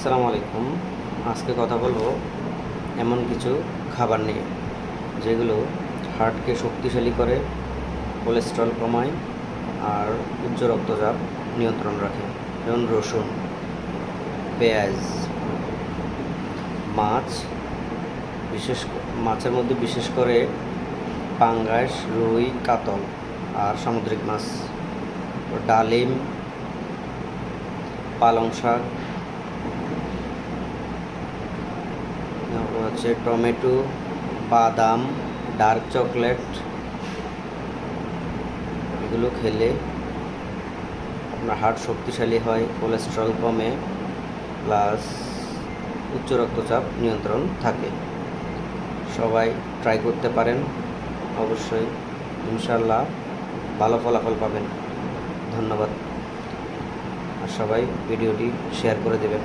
আসসালামু আলাইকুম। আজকে কথা বলবো এমন কিছু খাবার নিয়ে যেগুলো হার্টকে শক্তিশালী করে, কোলেস্ট্রল কমায় আর উচ্চ রক্তচাপ নিয়ন্ত্রণ রাখে। যেমন রসুন, পেঁয়াজ, মাছ, মাছের মধ্যে বিশেষ করে পাঙ্গাস, রুই, কাতল আর সামুদ্রিক মাছ, ডালিম, পালং শাক, হচ্ছে টমেটো, বাদাম, ডার্ক চকলেট, এগুলো খেলে আপনার হার্ট শক্তিশালী হয়, কোলেস্ট্রল কমে, প্লাস উচ্চ রক্তচাপ নিয়ন্ত্রণ থাকে। সবাই ট্রাই করতে পারেন, অবশ্যই ইনশাল্লাহ ভালো ফলাফল পাবেন। ধন্যবাদ। আর সবাই ভিডিওটি শেয়ার করে দেবেন।